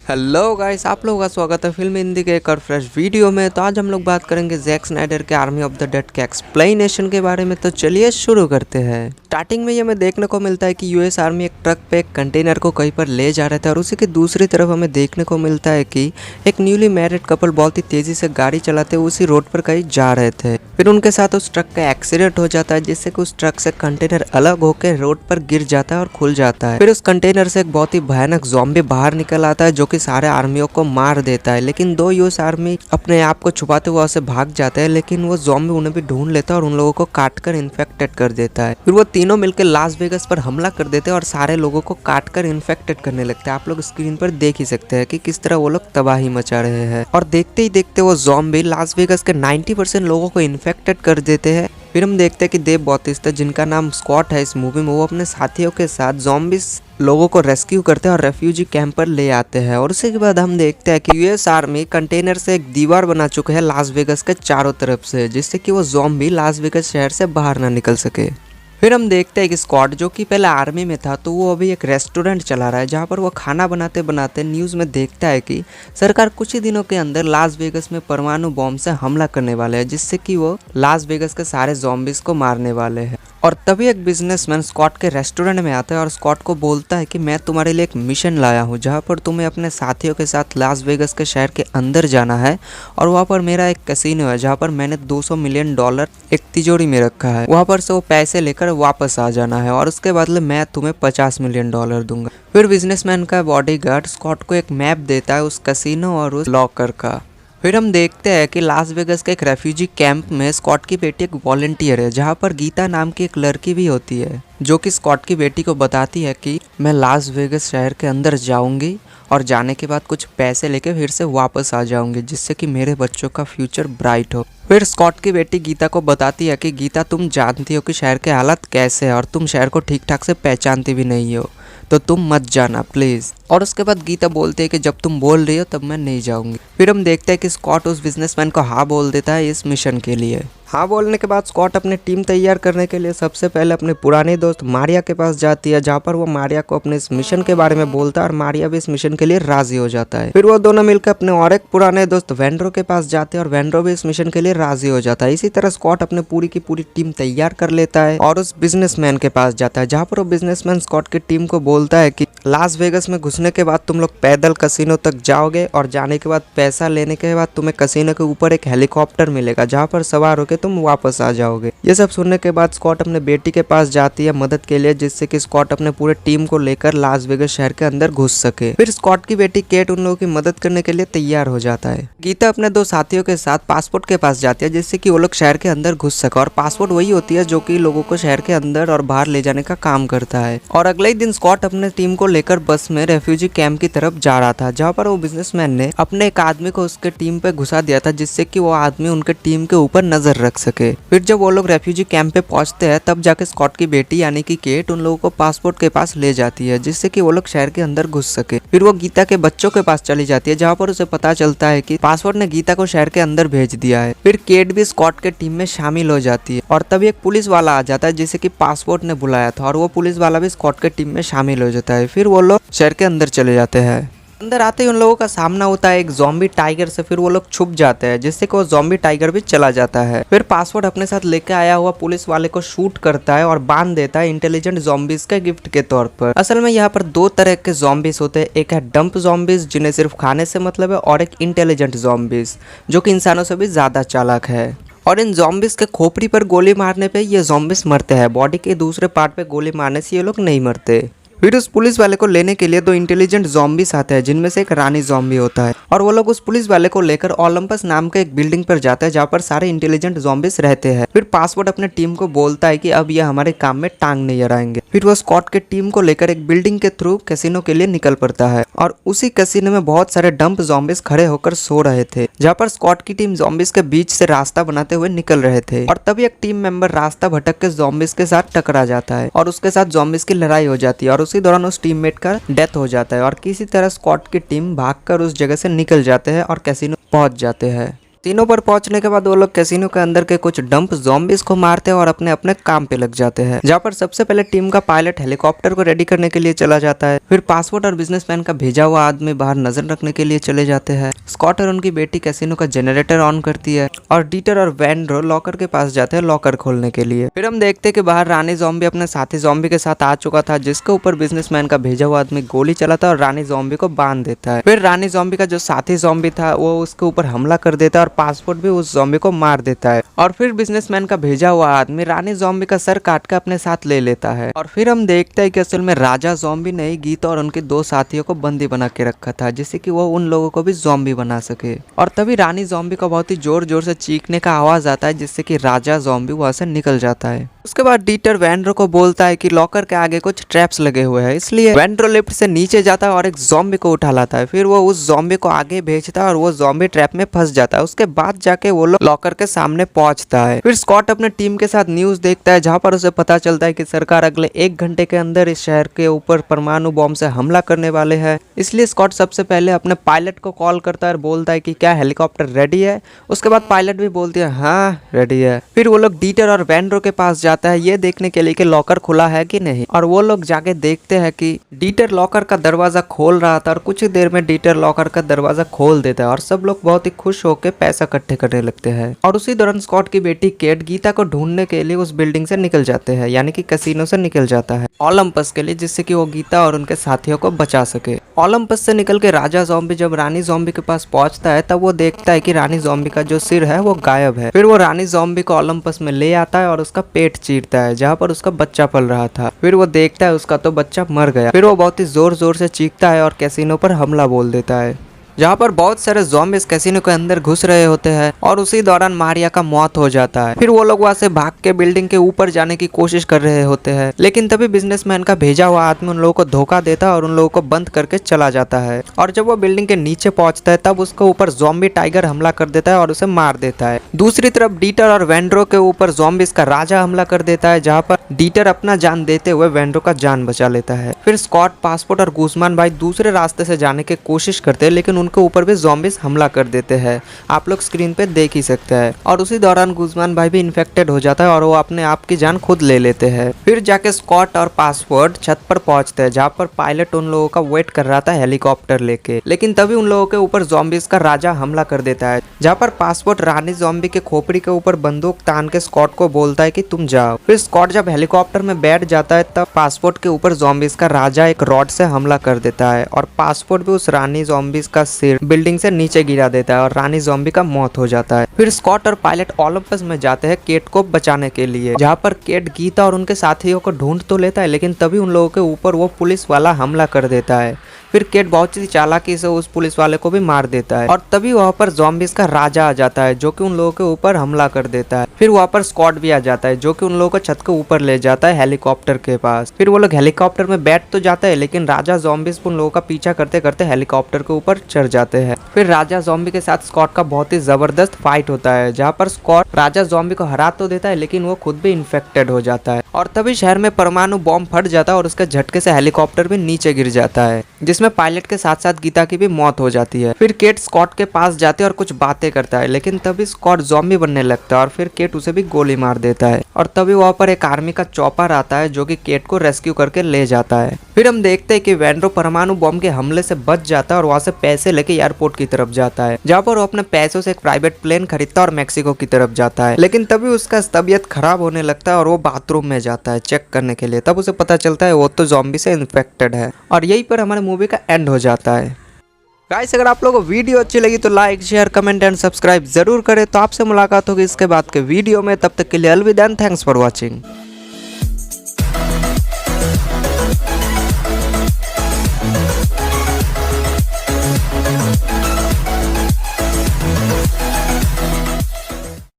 Hello guys, आप लोगों का स्वागत है फिल्म हिंदी के एक और फ्रेश वीडियो में। तो आज हम लोग बात करेंगे जैक स्नाइडर के आर्मी ऑफ द डेड के एक्सप्लेनेशन के बारे में। तो चलिए शुरू करते हैं। स्टार्टिंग में ये हमें देखने को मिलता है कि यूएस आर्मी एक ट्रक पे एक कंटेनर को कहीं पर ले जा रहे थे और उसी की दूसरी तरफ हमें देखने को मिलता है कि एक न्यूली मैरिड कपल बहुत ही तेजी से गाड़ी चलाते हुए उसी रोड पर कहीं जा रहे थे। फिर उनके साथ उस ट्रक का एक्सीडेंट हो जाता है जिससे कि उस ट्रक से कंटेनर अलग होकर रोड पर गिर जाता है और खुल जाता है। फिर उस कंटेनर से एक बहुत ही भयानक ज़ॉम्बी बाहर निकल आता है जो कि सारे आर्मियों को मार देता है। लेकिन दो यूएस आर्मी अपने आप को छुपाते हुए वहां से भाग जाते हैं, लेकिन वो ज़ॉम्बी उन्हें भी ढूंढ लेता है और उन लोगों को काट कर इन्फेक्टेड कर देता है। फिर वो तीनों मिलकर लास वेगस पर हमला कर देते हैं और सारे लोगों को काट कर इन्फेक्टेड करने लगते हैं। आप लोग स्क्रीन पर देख ही सकते हैं कि किस तरह वो लोग तबाही मचा रहे हैं। और देखते ही देखते वो ज़ॉम्बी लास वेगस के 90% लोगों को इन्फेक्टेड कर देते हैं। फिर हम देखते हैं कि देव बॉटिस्टा, जिनका नाम स्कॉट है इस मूवी में, वो अपने साथियों के साथ ज़ॉम्बिस लोगों को रेस्क्यू करते हैं और रेफ्यूजी कैंप पर ले आते हैं। और उसके बाद हम देखते हैं कि यूएस आर्मी कंटेनर से एक दीवार बना चुके हैं लास वेगस के चारों तरफ से, जिससे कि वो ज़ॉम्बी लास वेगस शहर से बाहर ना निकल सके। फिर हम देखते हैं कि स्कॉट, जो कि पहले आर्मी में था, तो वो अभी एक रेस्टोरेंट चला रहा है जहाँ पर वो खाना बनाते बनाते न्यूज़ में देखता है कि सरकार कुछ ही दिनों के अंदर लास वेगस में परमाणु बॉम्ब से हमला करने वाले हैं, जिससे कि वो लास वेगस के सारे ज़ॉम्बिस को मारने वाले हैं। और तभी एक बिजनेसमैन स्कॉट के रेस्टोरेंट में आता है और स्कॉट को बोलता है कि मैं तुम्हारे लिए एक मिशन लाया हूँ जहाँ पर तुम्हें अपने साथियों के साथ लास वेगस के शहर के अंदर जाना है और वहाँ पर मेरा एक कैसीनो है जहाँ पर मैंने $200 मिलियन एक तिजोरी में रखा है। वहाँ पर से वो पैसे लेकर वापस आ जाना है और उसके बदले मैं तुम्हें $50 मिलियन दूंगा। फिर बिजनेसमैन का बॉडीगार्ड स्कॉट को एक मैप देता है उस कैसीनो और उस लॉकर का। फिर हम देखते हैं कि लास वेगस के एक रेफ्यूजी कैंप में स्कॉट की बेटी एक वॉलंटियर है जहाँ पर गीता नाम की एक लड़की भी होती है, जो कि स्कॉट की बेटी को बताती है कि मैं लास वेगस शहर के अंदर जाऊंगी और जाने के बाद कुछ पैसे लेके फिर से वापस आ जाऊंगी, जिससे कि मेरे बच्चों का फ्यूचर ब्राइट हो। फिर स्कॉट की बेटी गीता को बताती है कि गीता, तुम जानती हो कि शहर के हालत कैसे है और तुम शहर को ठीक ठाक से पहचानती भी नहीं हो, तो तुम मत जाना प्लीज़। और उसके बाद गीता बोलती है कि जब तुम बोल रही हो तब मैं नहीं जाऊंगी। फिर हम देखते हैं कि स्कॉट उस बिजनेसमैन को हाँ बोल देता है इस मिशन के लिए। हाँ बोलने के बाद स्कॉट अपनी टीम तैयार करने के लिए सबसे पहले अपने पुराने दोस्त मारिया के पास जाती है, जहाँ पर वो मारिया को अपने इस मिशन के बारे में बोलता है और मारिया भी इस मिशन के लिए राजी हो जाता है। फिर वो दोनों मिलकर अपने और एक पुराने दोस्त वेंड्रो के पास जाते हैं और वेंड्रो भी इस मिशन के लिए राजी हो जाता है। इसी तरह स्कॉट अपने पूरी की पूरी टीम तैयार कर लेता है और उस बिजनेसमैन के पास जाता है, जहाँ पर वो बिजनेसमैन स्कॉट की टीम को बोलता है कि लास वेगस में घुसने के बाद तुम लोग पैदल कसिनो तक जाओगे और जाने के बाद पैसा लेने के बाद तुम्हें कसिनो के ऊपर एक हेलीकॉप्टर मिलेगा जहाँ पर सवार होकर तुम वापस आ जाओगे। ये सब सुनने के बाद स्कॉट अपने बेटी के पास जाती है मदद के लिए, जिससे कि स्कॉट अपने पूरे टीम को लेकर लास वेगस शहर के अंदर घुस सके। फिर स्कॉट की बेटी केट उन लोगों की मदद करने के लिए तैयार हो जाता है। गीता अपने दो साथियों के साथ पासपोर्ट के पास जाती है, जिससे कि वो लोग शहर के अंदर घुस सके। और पासपोर्ट वही होती है जो कि लोगों को शहर के अंदर और बाहर ले जाने का काम करता है। और अगले ही दिन स्कॉट अपने टीम को लेकर बस में रेफ्यूजी कैंप की तरफ जा रहा था, जहाँ पर वो बिजनेसमैन ने अपने एक आदमी को उसके टीम पे घुसा दिया था, जिससे कि वो आदमी उनके टीम के ऊपर नजर रख सके। फिर जब वो लोग रेफ्यूजी कैंप पे पहुंचते हैं तब जाके स्कॉट की बेटी यानी कि केट उन लोगों को पासपोर्ट के पास ले जाती है, जिससे कि वो लोग शहर के अंदर घुस सके। फिर वो गीता के बच्चों के पास चली जाती है, जहाँ पर उसे पता चलता है कि पासपोर्ट ने गीता को शहर के अंदर भेज दिया है। फिर केट भी स्कॉट के टीम में शामिल हो जाती है और तभी एक पुलिस वाला आ जाता है जिसे कि पासपोर्ट ने बुलाया था, और वो पुलिस वाला भी स्कॉट के टीम में शामिल हो जाता है। फिर वो लोग शहर के अंदर चले जाते हैं। अंदर आते ही उन लोगों का सामना होता है एक ज़ॉम्बी टाइगर से। फिर वो लोग छुप जाते हैं, जिससे कि वो ज़ॉम्बी टाइगर भी चला जाता है। फिर पासवर्ड अपने साथ लेके आया हुआ पुलिस वाले को शूट करता है और बांध देता है इंटेलिजेंट ज़ॉम्बीज के गिफ्ट के तौर पर। असल में यहाँ पर दो तरह के ज़ॉम्बीज होते हैं, एक है डंप ज़ॉम्बीज जिन्हें सिर्फ खाने से मतलब है, और एक इंटेलिजेंट ज़ॉम्बीज जो कि इंसानों से भी ज्यादा चालाक है। और इन ज़ॉम्बीज के खोपड़ी पर गोली मारने पे ये ज़ॉम्बीज मरते हैं, बॉडी के दूसरे पार्ट पे गोली मारने से ये लोग नहीं मरते। फिर उस पुलिस वाले को लेने के लिए दो इंटेलिजेंट ज़ॉम्बीज आते हैं, जिनमें से एक रानी ज़ॉम्बी होता है, और वो लोग उस पुलिस वाले को लेकर ओलंपस नाम के एक बिल्डिंग पर जाते हैं जहाँ पर सारे इंटेलिजेंट ज़ॉम्बीज रहते हैं। फिर पासवर्ड अपने टीम को बोलता है कि अब ये हमारे काम में टांग नहीं अड़ाएंगे। फिर वो स्कॉट के टीम को लेकर एक बिल्डिंग के थ्रू कैसीनो के लिए निकल पड़ता है, और उसी कैसीनो में बहुत सारे डंप ज़ॉम्बीज खड़े होकर सो रहे थे, जहाँ पर स्कॉट की टीम ज़ॉम्बीज के बीच से रास्ता बनाते हुए निकल रहे थे। और तभी एक टीम मेंबर रास्ता भटक के ज़ॉम्बीज के साथ टकरा जाता है और उसके साथ ज़ॉम्बीज की लड़ाई हो जाती है, और उसी दौरान उस टीममेट का डेथ हो जाता है। और किसी तरह स्कॉट की टीम भागकर उस जगह से निकल जाते हैं और कैसीनो पहुंच जाते हैं। तीनों पर पहुंचने के बाद वो लोग कैसीनो के अंदर के कुछ डंप ज़ॉम्बीज को मारते हैं और अपने अपने काम पे लग जाते हैं, जहाँ पर सबसे पहले टीम का पायलट हेलीकॉप्टर को रेडी करने के लिए चला जाता है। फिर पासपोर्ट और बिजनेसमैन का भेजा हुआ आदमी बाहर नजर रखने के लिए चले जाते हैं। स्कॉट और उनकी बेटी कैसीनो का जनरेटर ऑन करती है और डीटर और वेंड्रो लॉकर के पास जाते हैं लॉकर खोलने के लिए। फिर हम देखते हैं कि बाहर रानी ज़ॉम्बी अपने साथी ज़ॉम्बी के साथ आ चुका था, जिसके ऊपर बिजनेसमैन का भेजा हुआ आदमी गोली चलाता है और रानी ज़ॉम्बी को बांध देता है। फिर रानी ज़ॉम्बी का जो साथी ज़ॉम्बी था वो उसके ऊपर हमला कर देता है और पासपोर्ट भी उस ज़ॉम्बी को मार देता है। और फिर बिजनेसमैन का भेजा हुआ आदमी रानी ज़ॉम्बी का सर काट कर अपने साथ ले लेता है। और फिर हम देखते हैं कि असल में राजा ज़ॉम्बी ने ही गीता और उनके दो साथियों को बंदी बना के रखा था, जिससे कि वो उन लोगों को भी ज़ॉम्बी बना सके। और तभी रानी ज़ॉम्बी का बहुत ही जोर जोर से चीखने का आवाज आता है, जिससे कि राजा ज़ॉम्बी वहां से निकल जाता है। उसके बाद डीटर वेंड्रो को बोलता है कि लॉकर के आगे कुछ ट्रैप्स लगे हुए हैं, इसलिए वेंड्रो लिफ्ट से नीचे जाता है और एक ज़ॉम्बी को उठा लाता है। फिर वो उस ज़ॉम्बी को आगे भेजता है और वो ज़ॉम्बी ट्रैप में फंस जाता है। उसके बाद जाके वो लोग लॉकर के सामने पहुंचता है। फिर स्कॉट अपने टीम के साथ न्यूज देखता है, जहां पर उसे पता चलता है कि सरकार अगले 1 घंटे के अंदर इस शहर के ऊपर परमाणु बॉम्ब से हमला करने वाले हैं। इसलिए स्कॉट सबसे पहले अपने पायलट को कॉल करता है और बोलता है कि क्या हेलीकॉप्टर रेडी है। उसके बाद पायलट भी बोलती है हाँ रेडी है। फिर वो लोग डीटर और वेंड्रो के पास जाता है ये देखने के लिए कि लॉकर खुला है कि नहीं, और वो लोग जाके देखते हैं कि डीटर लॉकर का दरवाजा खोल रहा था और कुछ ही देर में डीटर लॉकर का दरवाजा खोल देता है और सब लोग बहुत ही खुश होकर पैसा इकट्ठे करने लगते हैं। और उसी दौरान स्कॉट की बेटी केट गीता को ढूंढने के लिए उस बिल्डिंग से निकल जाते हैं, यानी कि कैसीनो से निकल जाता है ओलंपस के लिए, जिससे कि वो गीता और उनके साथियों को बचा सके। ओलंपस से निकल के राजा ज़ॉम्बी जब रानी ज़ॉम्बी के पास पहुंचता है तब वो देखता है कि रानी ज़ॉम्बी का जो सिर है वो गायब है। फिर वो रानी ज़ॉम्बी को ओलंपस में ले आता है और उसका पेट चीरता है, जहाँ पर उसका बच्चा पल रहा था। फिर वो देखता है उसका तो बच्चा मर गया। फिर वो बहुत ही जोर जोर से चीखता है और कैसीनो पर हमला बोल देता है, जहाँ पर बहुत सारे ज़ॉम्बीज़ कैसीनो के अंदर घुस रहे होते हैं और उसी दौरान मारिया का मौत हो जाता है। फिर वो लोग वहाँ से भाग के बिल्डिंग के ऊपर जाने की कोशिश कर रहे होते हैं, लेकिन तभी बिजनेसमैन का भेजा हुआ आदमी उन लोगों को धोखा देता है और उन लोगों को बंद करके चला जाता है। और जब वो बिल्डिंग के नीचे पहुंचता है तब उसके ऊपर ज़ॉम्बी टाइगर हमला कर देता है और उसे मार देता है। दूसरी तरफ डीटर और वेंड्रो के ऊपर ज़ॉम्बीज़ का राजा हमला कर देता है, जहाँ पर डीटर अपना जान देते हुए वेंड्रो का जान बचा लेता है। फिर स्कॉट, पासपोर्ट और गुज़मान भाई दूसरे रास्ते से जाने की कोशिश करते हैं, लेकिन उनके ऊपर भी ज़ॉम्बीज़ हमला कर देते हैं। आप लोग स्क्रीन पे देख ही सकते हैं। और उसी दौरान गुज़मान भाई भी इन्फेक्टेड हो जाता है और वो अपने आप की जान खुद ले लेते हैं। फिर जाके स्कॉट और पासपोर्ट छत पर पहुंचते हैं, जहाँ पर पायलट उन लोगों का वेट कर रहा था हेलीकॉप्टर लेके, लेकिन तभी उन लोगों के ऊपर ज़ॉम्बीज़ का राजा हमला कर देता है, जहाँ पर पासपोर्ट रानी ज़ॉम्बी के खोपड़ी के ऊपर बंदूक तान के स्कॉट को बोलता है कि तुम जाओ। फिर स्कॉट जब हेलीकॉप्टर में बैठ जाता है तब पासपोर्ट के ऊपर ज़ॉम्बीज़ का राजा एक रॉड से हमला कर देता है और पासपोर्ट भी उस रानी ज़ॉम्बीज़ का सिर बिल्डिंग से नीचे गिरा देता है और रानी ज़ॉम्बी का मौत हो जाता है। फिर स्कॉट और पायलट ओलंपस में जाते हैं केट को बचाने के लिए, जहाँ पर केट गीता और उनके साथियों को ढूंढ तो लेता है, लेकिन तभी उन लोगों के ऊपर वो पुलिस वाला हमला कर देता है। फिर केट बहुत ही चालाकी से उस पुलिस वाले को भी मार देता है और तभी वहाँ पर ज़ॉम्बीज़ का राजा आ जाता है, जो कि उन लोगों के ऊपर हमला कर देता है। फिर वहाँ पर स्कॉट भी आ जाता है, जो कि उन लोगों को छत के ऊपर ले जाता है हेलीकॉप्टर के पास। फिर वो लोग हेलीकॉप्टर में बैठ तो जाते हैं, लेकिन राजा ज़ॉम्बीज़ उन लोगों का पीछा करते करते हेलीकॉप्टर के ऊपर चढ़ जाते हैं। फिर राजा ज़ॉम्बी के साथ स्कॉट का बहुत ही जबरदस्त फाइट होता है, जहाँ पर स्कॉट राजा ज़ॉम्बी को हरा तो देता है, लेकिन वो खुद भी इन्फेक्टेड हो जाता है। और तभी शहर में परमाणु बॉम्ब फट जाता है और उसके झटके से हेलीकॉप्टर भी नीचे गिर जाता है, जिसमें पायलट के साथ साथ गीता की भी मौत हो जाती है। फिर केट स्कॉट के पास जाती है और कुछ बातें करता है, लेकिन तभी स्कॉट ज़ॉम्बी बनने लगता है और फिर केट उसे भी गोली मार देता है। और तभी वहाँ पर एक आर्मी का चॉपर आता है, जो कि केट को रेस्क्यू करके ले जाता है। फिर हम देखते हैं कि वेंड्रो परमाणु बॉम्ब के हमले से बच जाता है और वहाँ से पैसे लेके एयरपोर्ट की तरफ जाता है, जहाँ पर वो अपने पैसों से एक प्राइवेट प्लेन खरीदता है और मैक्सिको की तरफ जाता है। लेकिन तभी उसका तबीयत खराब होने लगता है और वो बाथरूम में जाता है चेक करने के लिए। तब उसे पता चलता है वो तो ज़ॉम्बी से इन्फेक्टेड है और यहीं पर हमारे मूवी का एंड हो जाता है। गाइस, अगर आप लोगों को वीडियो अच्छी लगी तो like, share, comment and subscribe जरूर करें। तो आपसे मुलाकात होगी इसके बाद के वीडियो में, तब तक के लिए अलविदा, थैंक्स फॉर वॉचिंग।